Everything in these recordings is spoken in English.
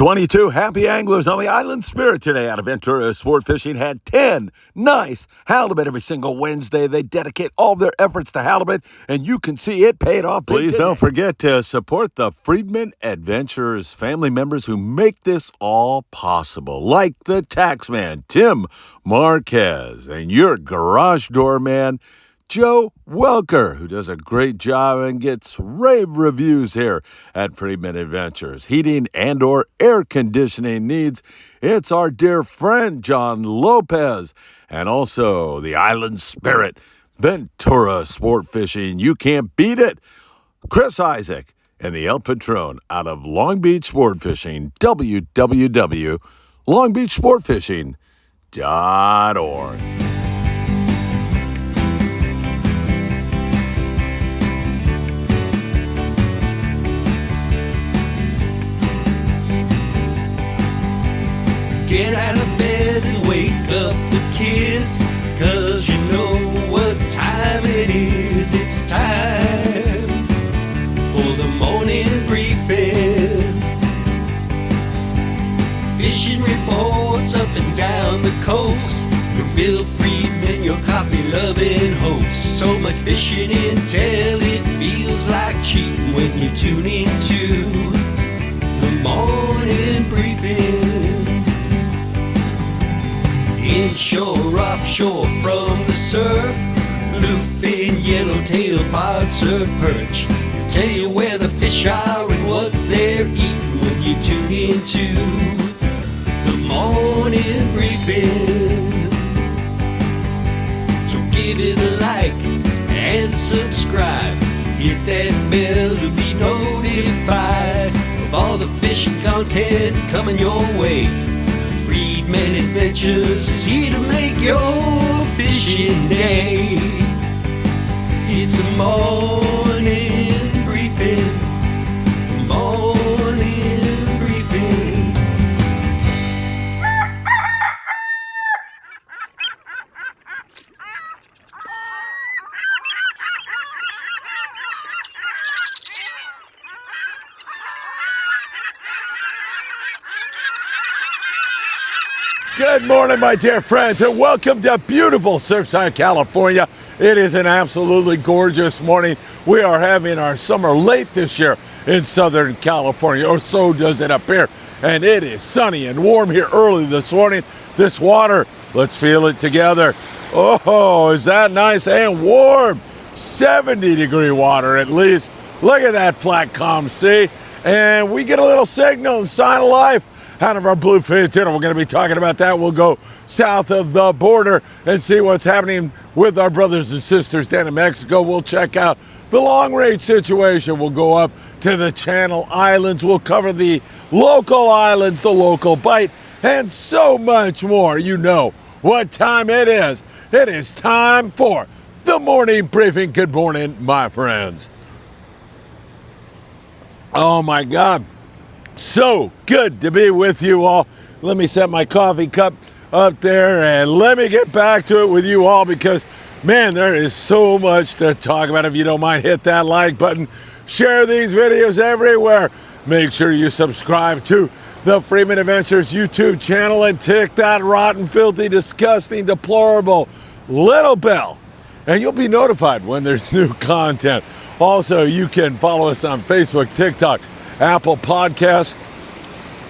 22 happy anglers on the Island Spirit today out of Ventura Sport Fishing had 10 nice halibut every single Wednesday. They dedicate all their efforts to halibut, and you can see it paid off. Please don't forget to support the Friedman Adventurers family members who make this all possible, like the taxman, Tim Marquez, and your garage door man, Joe Welker, who does a great job and gets rave reviews here at Friedman Adventures. Heating and or air conditioning needs, it's our dear friend John Lopez. And also the Island Spirit, Ventura Sport Fishing. You can't beat it. Chris Isaac and the El Patron out of Long Beach Sport Fishing, www.longbeachsportfishing.org. Get out of bed and wake up the kids, 'cause you know what time it is. It's time for the morning briefing. Fishing reports up and down the coast. Your Phil Friedman, your coffee-loving host. So much fishing intel, it feels like cheating when you tune into the morning briefing. Inshore, offshore, from the surf, bluefin, yellowtail, pod, surf, perch. They'll tell you where the fish are and what they're eating when you tune into the morning briefing. So give it a like and subscribe. Hit that bell to be notified of all the fishing content coming your way. Friedman Adventures is here to make your fishing day. It's a morning briefing, morning briefing. Good morning, my dear friends, and welcome to beautiful Surfside, California. It is an absolutely gorgeous morning. We are having our summer late this year in Southern California, or so does it appear. And it is sunny and warm here early this morning. This water, let's feel it together. Oh, is that nice and warm? 70-degree water at least. Look at that flat, calm sea. And we get a little signal and sign of life out of our Bluefin Tuna. We're going to be talking about that. We'll go south of the border and see what's happening with our brothers and sisters down in Mexico. We'll check out the long-range situation. We'll go up to the Channel Islands. We'll cover the local islands, the local bite, and so much more. You know what time it is. It is time for the morning briefing. Good morning, my friends. Oh, my God. So good to be with you all. Let me set my coffee cup up there and let me get back to it with you all because, man, there is so much to talk about. If you don't mind, hit that like button. Share these videos everywhere. Make sure you subscribe to the Friedman Adventures YouTube channel and tick that rotten, filthy, disgusting, deplorable little bell. And you'll be notified when there's new content. Also, you can follow us on Facebook, TikTok, Apple Podcast,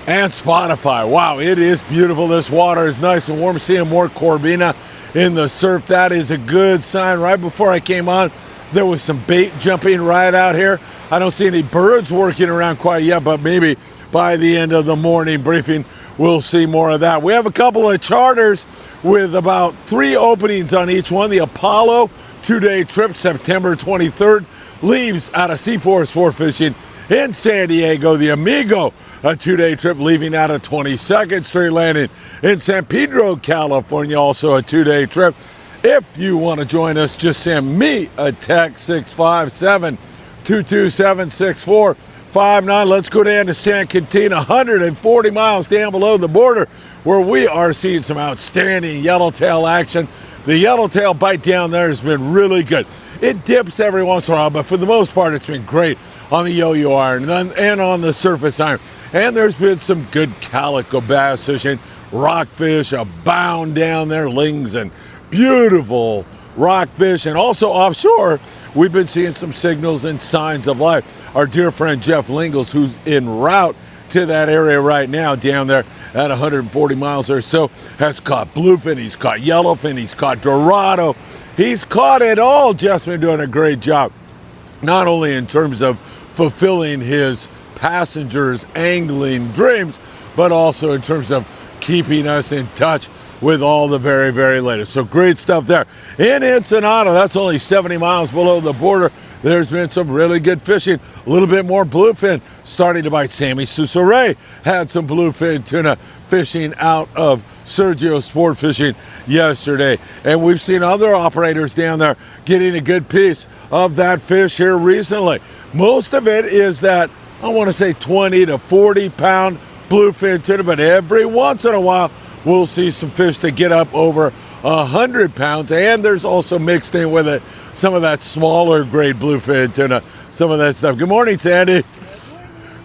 and Spotify. Wow, it is beautiful. This water is nice and warm. Seeing more Corbina in the surf, that is a good sign. Right before I came on, there was some bait jumping right out here. I don't see any birds working around quite yet, but maybe by the end of the morning briefing, we'll see more of that. We have a couple of charters with about 3 openings on each one. The Apollo 2-day trip, September 23rd, leaves out of C4 Sport Fishing in San Diego. The Amigo, a 2-day trip leaving out of 22nd Street Landing in San Pedro, California, also a 2-day trip. If you want to join us, just send me a text, 657-227-6459. Let's go down to San Quintin, 140 miles down below the border, where we are seeing some outstanding yellowtail action. The yellowtail bite down there has been really good. It dips every once in a while, but for the most part, it's been great on the yo-yo iron and on the surface iron. And there's been some good calico bass fishing. Rockfish abound down there, lings and beautiful rockfish. And also offshore, we've been seeing some signals and signs of life. Our dear friend Jeff Lingles, who's en route to that area right now down there at 140 miles or so, has caught bluefin, he's caught yellowfin, he's caught dorado. He's caught it all. Jeff's been doing a great job, not only in terms of fulfilling his passengers' angling dreams, but also in terms of keeping us in touch with all the very, very latest. So great stuff there. In Ensenada, that's only 70 miles below the border. There's been some really good fishing. A little bit more bluefin starting to bite. Sammy Susare had some bluefin tuna fishing out of Sergio Sport Fishing yesterday. And we've seen other operators down there getting a good piece of that fish here recently. Most of it is that, I want to say 20 to 40 pound bluefin tuna, but every once in a while we'll see some fish that get up over 100 pounds. And there's also mixed in with it some of that smaller grade bluefin tuna, some of that stuff. Good morning, Sandy.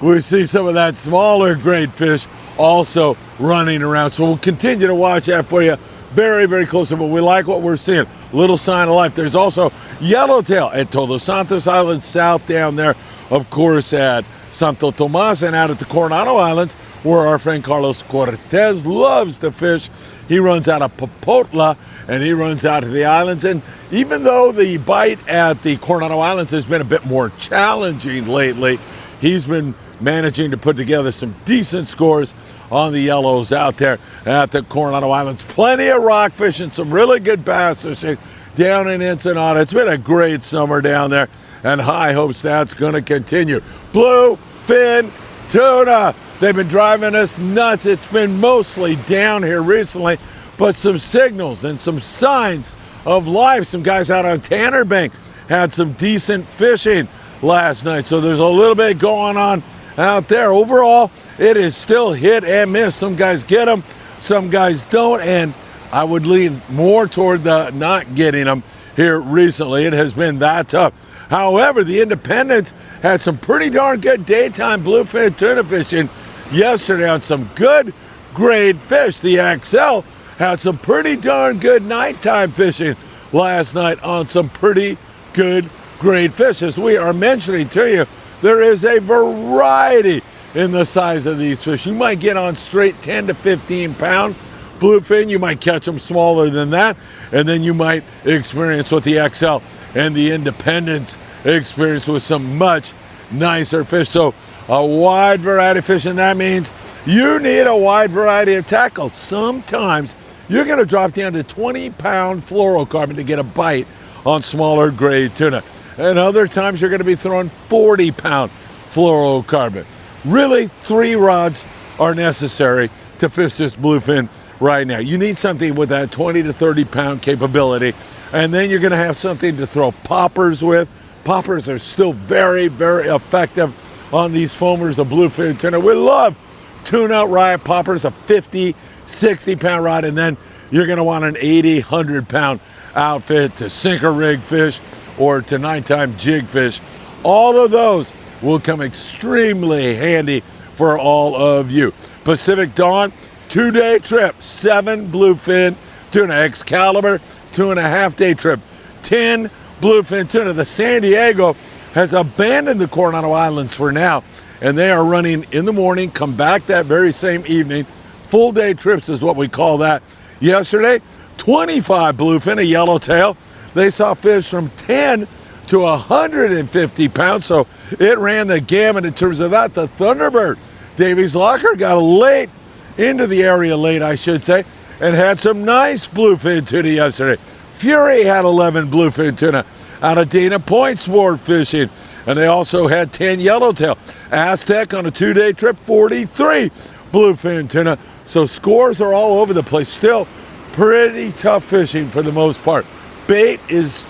We see some of that smaller grade fish also running around. So we'll continue to watch that for you very, very closely, but we like what we're seeing. Little sign of life. There's also yellowtail at Todos Santos Island South down there, of course, at Santo Tomas, and out at the Coronado Islands, where our friend Carlos Cortez loves to fish. He runs out of Popotla, and he runs out to the islands. And even though the bite at the Coronado Islands has been a bit more challenging lately, he's been managing to put together some decent scores on the yellows out there at the Coronado Islands. Plenty of rockfish and some really good bass fishing down in Ensenada. It's been a great summer down there, and high hopes that's going to continue. Bluefin tuna, they've been driving us nuts. It's been mostly down here recently, but some signals and some signs of life. Some guys out on Tanner Bank had some decent fishing last night, so there's a little bit going on out there. Overall, it is still hit and miss. Some guys get them, some guys don't, and I would lean more toward the not getting them here recently. It has been that tough. However, the Independents had some pretty darn good daytime bluefin tuna fishing yesterday on some good grade fish. The XL had some pretty darn good nighttime fishing last night on some pretty good grade fish. As we are mentioning to you, there is a variety in the size of these fish. You might get on straight 10 to 15 pound bluefin. You might catch them smaller than that, and then you might experience what the XL and the Independents experience with some much nicer fish. So a wide variety of fish, and that means you need a wide variety of tackle. Sometimes you're going to drop down to 20 pound fluorocarbon to get a bite on smaller grade tuna. And other times you're going to be throwing 40 pound fluorocarbon. Really, 3 rods are necessary to fish this bluefin right now. You need something with that 20 to 30 pound capability, and then you're going to have something to throw poppers with. Poppers are still very, very effective on these foamers of bluefin tuna. We love tuna riot poppers, a 50, 60 pound rod, and then you're going to want an 80, 100 pound outfit to sinker rig fish or to nighttime jig fish. All of those will come extremely handy for all of you. Pacific Dawn, 2-day trip, 7 bluefin tuna. Excalibur, 2.5-day trip, 10 bluefin tuna. The San Diego has abandoned the Coronado Islands for now, and they are running in the morning, come back that very same evening. Full day trips is what we call that. Yesterday, 25 bluefin, a yellowtail. They saw fish from 10 to 150 pounds, so it ran the gamut in terms of that. The Thunderbird, Davies Locker, got late into the area late, I should say, and had some nice bluefin tuna yesterday. Fury had 11 bluefin tuna out of Dana Point Sport Fishing, and they also had 10 yellowtail. Aztec on a 2-day trip, 43 bluefin tuna. So scores are all over the place. Still pretty tough fishing for the most part. Bait is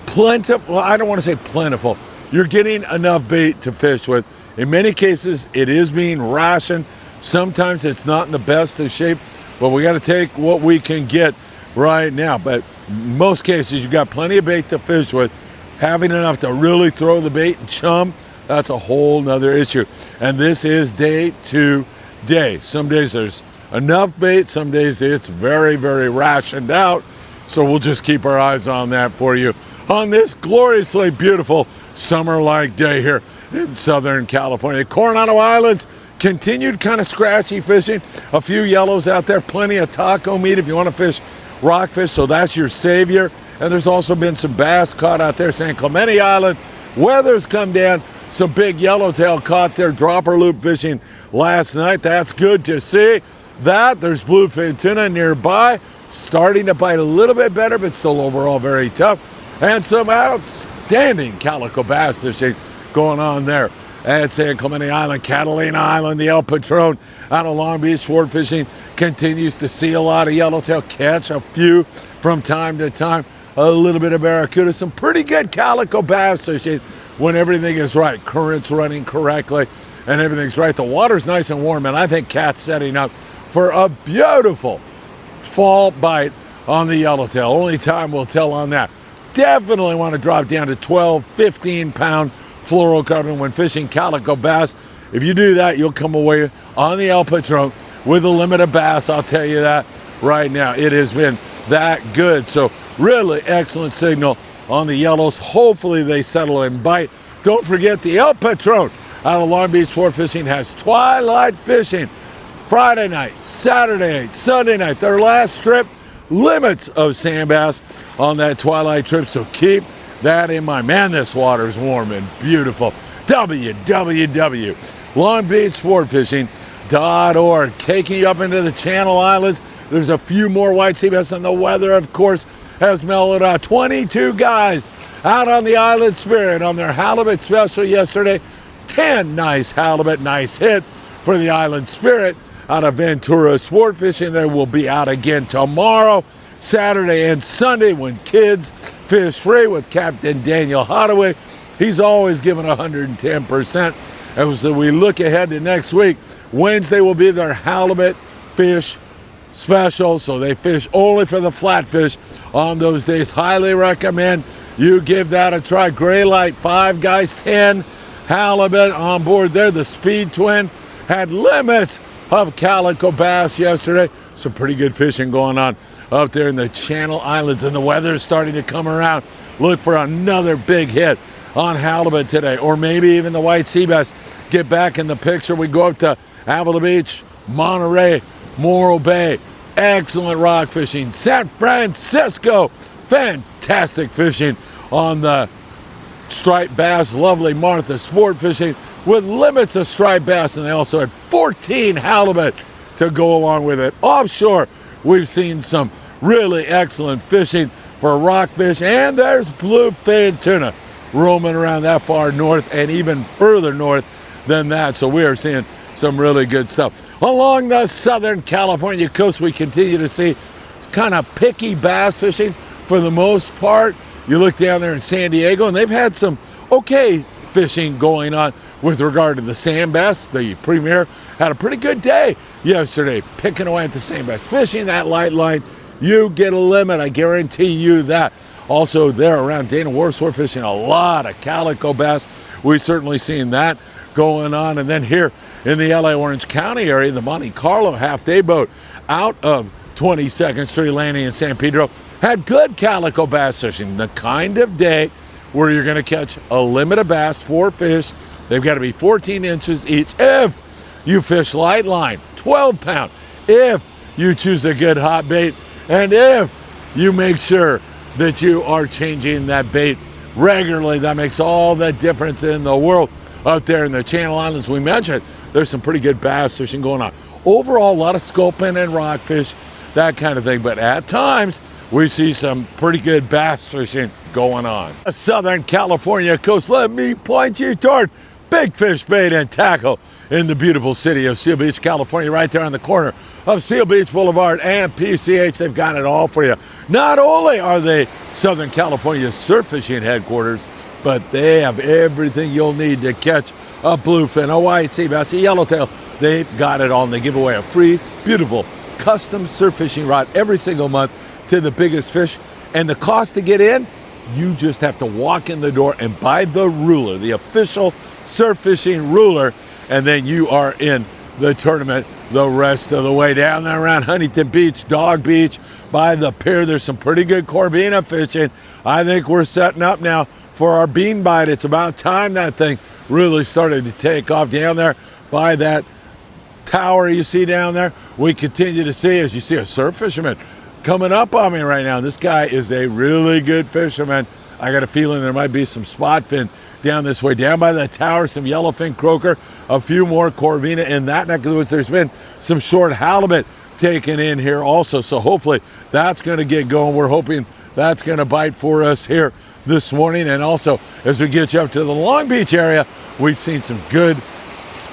plentiful. Well, I don't want to say plentiful. You're getting enough bait to fish with. In many cases, it is being rationed. Sometimes it's not in the best of shape, but we got to take what we can get right now. But in most cases, you've got plenty of bait to fish with. having enough to really throw the bait and chum, that's a whole nother issue. And this is day to day. Some days there's enough bait, some days it's very, very rationed out. So we'll just keep our eyes on that for you on this gloriously beautiful summer-like day here in Southern California. Coronado Islands continued kind of scratchy fishing. A few yellows out there, plenty of taco meat if you want to fish rockfish, so that's your savior. And there's also been some bass caught out there. San Clemente Island, weather's come down. Some big yellowtail caught there, dropper loop fishing last night. That's good to see. There's bluefin tuna nearby, starting to bite a little bit better, but still overall very tough. And some outstanding calico bass fishing going on there at San Clemente Island, Catalina Island. The El Patron out of Long Beach sport fishing continues to see a lot of yellowtail, catch a few from time to time, a little bit of barracuda, some pretty good calico bass fishing when everything is right. Current's running correctly and everything's right. The water's nice and warm, and I think Cat's setting up for a beautiful fall bite on the yellowtail. Only time will tell on that. Definitely want to drop down to 12, 15-pound fluorocarbon when fishing calico bass. If you do that, you'll come away on the El Patron with a limit of bass. I'll tell you that right now. It has been that good. So really excellent signal on the yellows. Hopefully they settle and bite. Don't forget the El Patron out of Long Beach sport fishing has twilight fishing Friday night, Saturday night, Sunday night. Their last trip, limits of sand bass on that twilight trip. So keep that in mind. Man, this water is warm and beautiful. www.longbeachsportfishing.org. Taking you up into the Channel Islands. There's a few more white sea bass, and the weather, of course, has mellowed out. 22 guys out on the Island Spirit on their halibut special yesterday. 10 nice halibut, nice hit for the Island Spirit out of Ventura Sport Fishing. They will be out again tomorrow, Saturday, and Sunday when kids fish free with Captain Daniel Hadaway. He's always given 110%. And so we look ahead to next week. Wednesday will be their halibut fish special, so they fish only for the flatfish on those days. Highly recommend you give that a try. Gray light, 5 guys, 10 halibut on board there. The Speed Twin had limits of calico bass yesterday. Some pretty good fishing going on up there in the Channel Islands, and the weather is starting to come around. Look for another big hit on halibut today, or maybe even the white sea bass get back in the picture. We go up to Avila Beach, Monterey, Morro Bay, excellent rock fishing. San Francisco, fantastic fishing on the striped bass. Lovely Martha sport fishing with limits of striped bass, and they also had 14 halibut to go along with it. Offshore, we've seen some really excellent fishing for rockfish, and there's bluefin tuna roaming around that far north and even further north than that. So we are seeing some really good stuff. Along the Southern California coast, we continue to see kind of picky bass fishing for the most part. You look down there in San Diego, and they've had some okay fishing going on with regard to the sand bass. The Premier had a pretty good day yesterday, picking away at the sand bass, fishing that light line. You get a limit, I guarantee you that. Also there around Dana Wharf, we're fishing a lot of calico bass. We've certainly seen that going on. And then here in the LA Orange County area, the Monte Carlo half-day boat out of 22nd Street Landing in San Pedro had good calico bass fishing, the kind of day where you're going to catch a limit of bass, 4 fish. They've got to be 14 inches each. If you fish light line, 12 pound, if you choose a good hot bait, and if you make sure that you are changing that bait regularly, that makes all the difference in the world. Up there in the Channel Islands, we mentioned, there's some pretty good bass fishing going on. Overall, a lot of sculpin and rockfish, that kind of thing, but at times, we see some pretty good bass fishing going on. Southern California coast, let me point you toward Big Fish Bait and Tackle in the beautiful city of Seal Beach, California, right there on the corner of Seal Beach Boulevard and PCH. They've got it all for you. Not only are they Southern California surf fishing headquarters, but they have everything you'll need to catch a bluefin, a white sea bass, a yellowtail. They've got it all, and they give away a free, beautiful, custom surf fishing rod every single month to the biggest fish. And the cost to get in, You just have to walk in the door and buy the ruler, the official surf fishing ruler, and then you are in the tournament the rest of the way. Down there around Huntington Beach, Dog Beach, by the pier, there's some pretty good Corbina fishing. I think we're setting up now for our bean bite. It's about time that thing really started to take off. Down there by that tower you see down there, we continue to see, as you see, a surf fisherman coming up on me right now. This guy is a really good fisherman. I got a feeling there might be some spot fin down this way. Down by the tower, some yellowfin croaker, a few more Corvina in that neck of the woods. There's been some short halibut taken in here also, so hopefully that's going to get going. We're hoping that's going to bite for us here this morning. And also, as we get you up to the Long Beach area, we've seen some good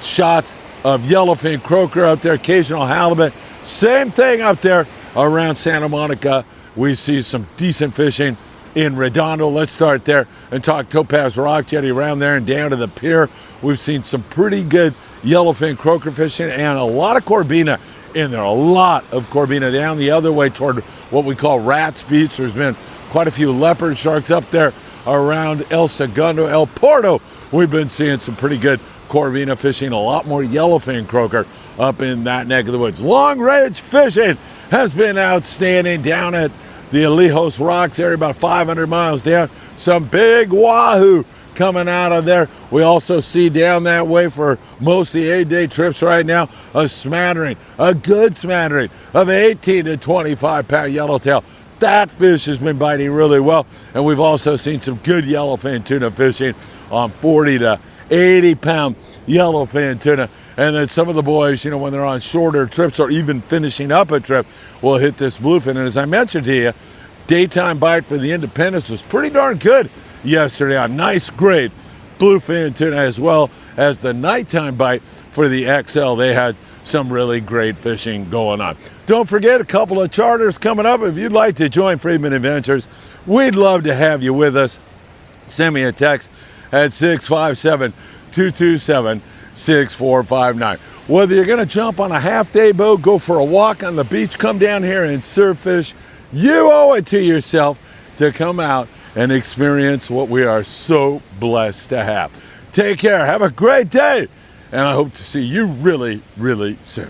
shots of yellowfin croaker out there, occasional halibut. Same thing up there around Santa Monica. We see some decent fishing in Redondo. Let's start there and talk Topaz Rock Jetty around there and down to the pier. We've seen some pretty good yellowfin croaker fishing and a lot of Corbina in there. A lot of Corbina down the other way toward what we call Rats Beach. There's been quite a few leopard sharks up there around El Segundo, El Porto. We've been seeing some pretty good Corbina fishing, a lot more yellowfin croaker up in that neck of the woods. Long range fishing has been outstanding down at the Alijos Rocks area, about 500 miles down. Some big wahoo coming out of there. We also see down that way for most of the 8-day trips right now, a smattering, a good smattering of 18 to 25 pound yellowtail. That fish has been biting really well. And we've also seen some good yellowfin tuna fishing on 40 to 80 pound yellowfin tuna. And then some of the boys, you know, when they're on shorter trips or even finishing up a trip, will hit this bluefin. And as I mentioned to you, daytime bite for the Independence was pretty darn good yesterday. A nice, great bluefin tuna, as well as the nighttime bite for the XL. They had some really great fishing going on. Don't forget, a couple of charters coming up. If you'd like to join Friedman Adventures, we'd love to have you with us. Send me a text at 657-227-6459. Whether you're going to jump on a half-day boat, go for a walk on the beach, come down here and surf fish, you owe it to yourself to come out and experience what we are so blessed to have. Take care. Have a great day. And I hope to see you really, really soon.